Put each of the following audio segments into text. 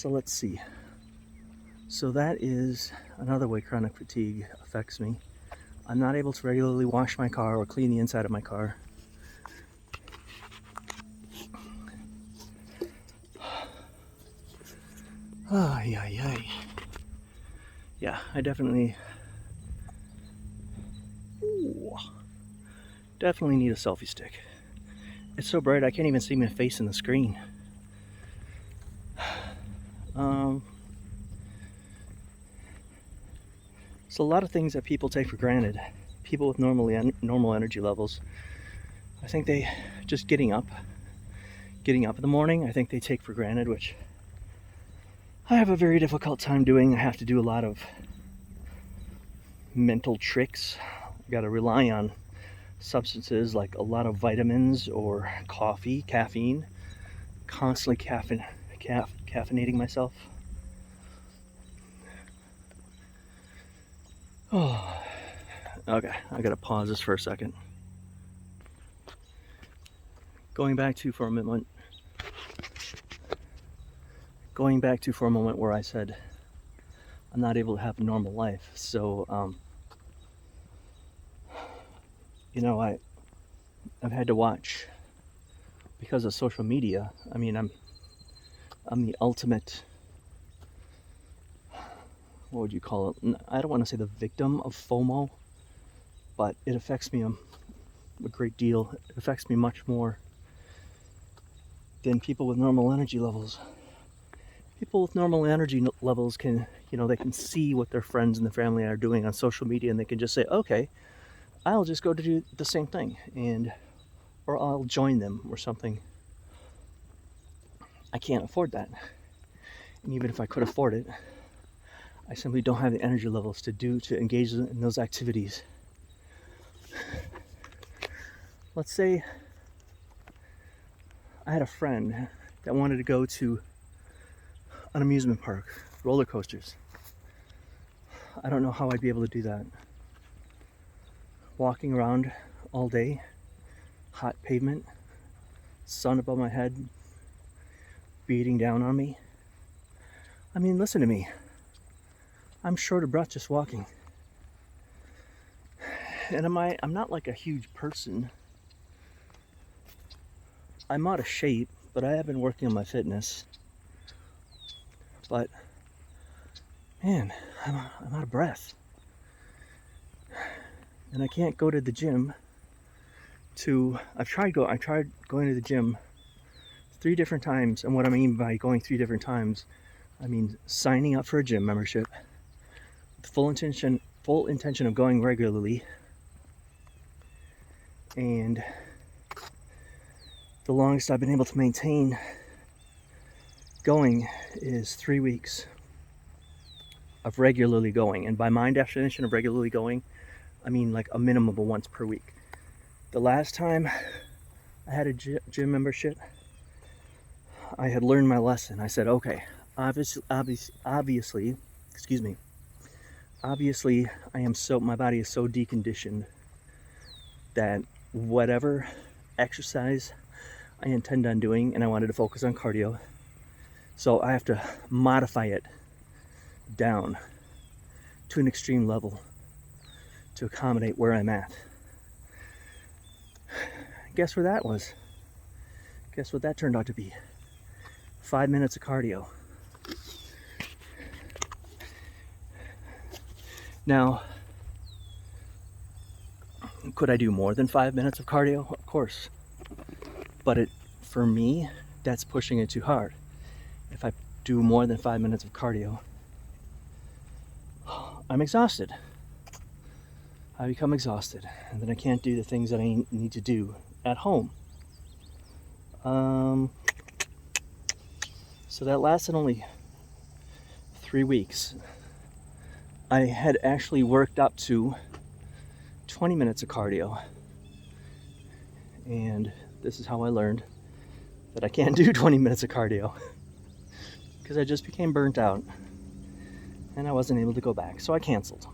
So let's see. So that is another way chronic fatigue affects me. I'm not able to regularly wash my car or clean the inside of my car. Ay, ay, ay. Yeah, I definitely need a selfie stick. It's so bright I can't even see my face in the screen. It's a lot of things that people take for granted. People with normal energy levels, I think they just getting up in the morning, I think they take for granted, which I have a very difficult time doing. I have to do a lot of mental tricks. I got to rely on substances like a lot of vitamins or coffee, caffeine, constantly caffeinating myself. Oh, okay, I gotta pause this for a second. Going back to for a moment where I said I'm not able to have a normal life. So, I've had to watch, because of social media. I mean, I'm the ultimate, what would you call it? I don't want to say the victim of FOMO, but it affects me a great deal. It affects me much more than people with normal energy levels. People with normal energy levels can, they can see what their friends and the family are doing on social media, and they can just say, okay, I'll just go to do the same thing, or I'll join them or something. I can't afford that. And even if I could afford it, I simply don't have the energy levels to engage in those activities. Let's say I had a friend that wanted to go to an amusement park, roller coasters. I don't know how I'd be able to do that. Walking around all day, hot pavement, sun above my head, beating down on me. I mean, listen to me. I'm short of breath just walking. And I'm not like a huge person. I'm out of shape, but I have been working on my fitness. But man, I'm out of breath. And I can't go to the gym I've tried going to the gym 3 different times. And what I mean by going 3 different times, I mean signing up for a gym membership with full intention of going regularly. And the longest I've been able to maintain going is 3 weeks of regularly going. And by my definition of regularly going, I mean like a minimum of once per week. The last time I had a gym membership, I had learned my lesson. I said, okay, obviously, my body is so deconditioned that whatever exercise I intend on doing, and I wanted to focus on cardio, so I have to modify it down to an extreme level to accommodate where I'm at. Guess where that was? Guess what that turned out to be? 5 minutes of cardio. Now, could I do more than 5 minutes of cardio? Of course. But for me, that's pushing it too hard. If I do more than 5 minutes of cardio, I'm exhausted. I become exhausted, and then I can't do the things that I need to do at home. So that lasted only 3 weeks. I had actually worked up to 20 minutes of cardio, and this is how I learned that I can't do 20 minutes of cardio, because I just became burnt out and I wasn't able to go back, so I canceled.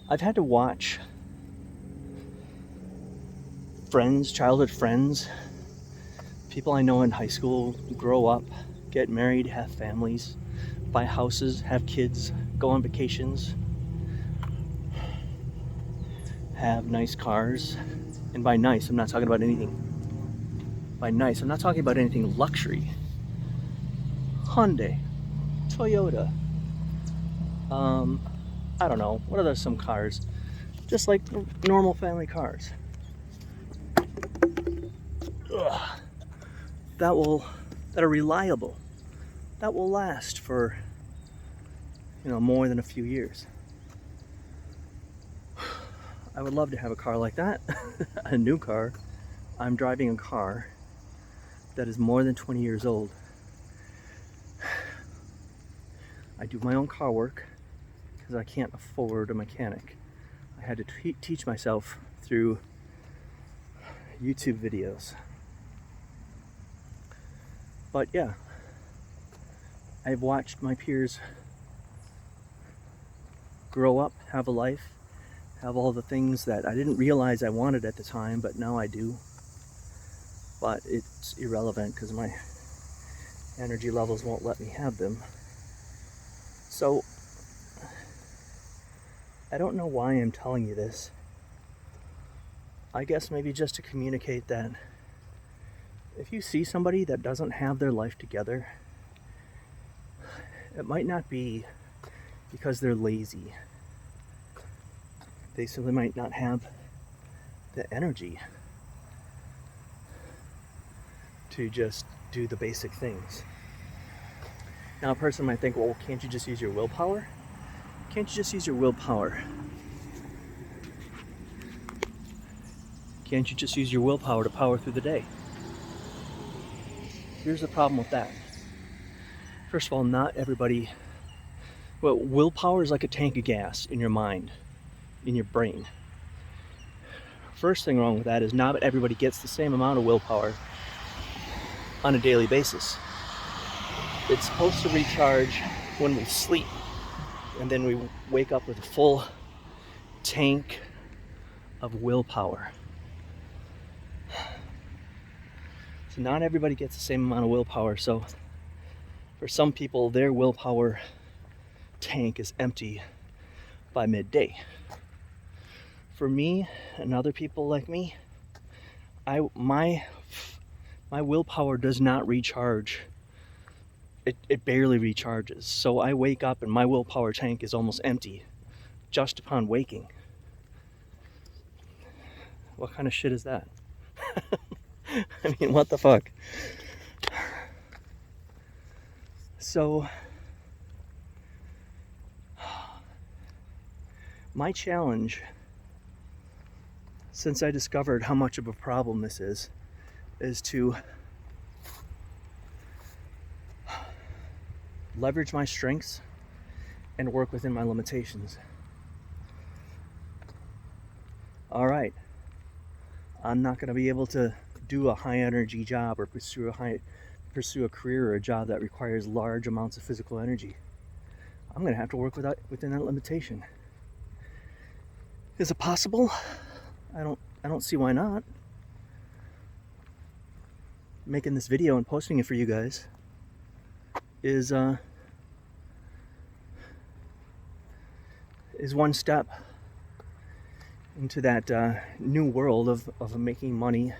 I've had to watch childhood friends, people I know in high school grow up get married, have families, buy houses, have kids, go on vacations, have nice cars. And by nice, I'm not talking about anything. By nice, I'm not talking about anything luxury. Hyundai, Toyota, I don't know, what are some cars? Just like normal family cars. Ugh. That are reliable. That will last for, more than a few years. I would love to have a car like that. A new car. I'm driving a car that is more than 20 years old. I do my own car work because I can't afford a mechanic. I had to teach myself through YouTube videos. But yeah, I've watched my peers grow up, have a life, have all the things that I didn't realize I wanted at the time, but now I do. But it's irrelevant because my energy levels won't let me have them. So, I don't know why I'm telling you this. I guess maybe just to communicate that if you see somebody that doesn't have their life together, it might not be because they're lazy. They simply might not have the energy to just do the basic things. Now a person might think, well, can't you just use your willpower? Can't you just use your willpower? Can't you just use your willpower to power through the day? Here's the problem with that. First of all, not everybody... Well, willpower is like a tank of gas in your mind, in your brain. First thing wrong with that is not everybody gets the same amount of willpower on a daily basis. It's supposed to recharge when we sleep, and then we wake up with a full tank of willpower. So not everybody gets the same amount of willpower, so for some people their willpower tank is empty by midday. For me and other people like me, my willpower does not recharge. It barely recharges. So I wake up and my willpower tank is almost empty just upon waking. What kind of shit is that? I mean, what the fuck? So, my challenge, since I discovered how much of a problem this is to leverage my strengths and work within my limitations. All right, I'm not going to be able to do a high energy job or pursue a career or a job that requires large amounts of physical energy. I'm going to have to work within that limitation. Is it possible? I don't see why not. Making this video and posting it for you guys is one step into that new world of making money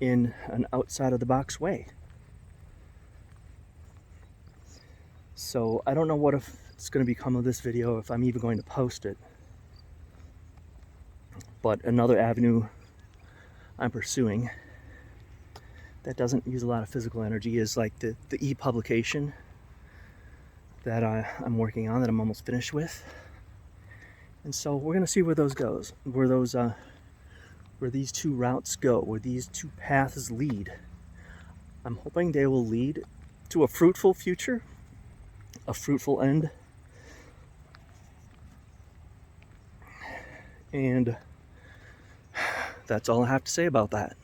in an outside of the box way. So I don't know what if it's going to become of this video, if I'm even going to post it. But another avenue I'm pursuing that doesn't use a lot of physical energy is like the e-publication that I'm working on, that I'm almost finished with. And so we're going to see where those goes, where these two routes go, where these two paths lead. I'm hoping they will lead to a fruitful future, a fruitful end. And that's all I have to say about that.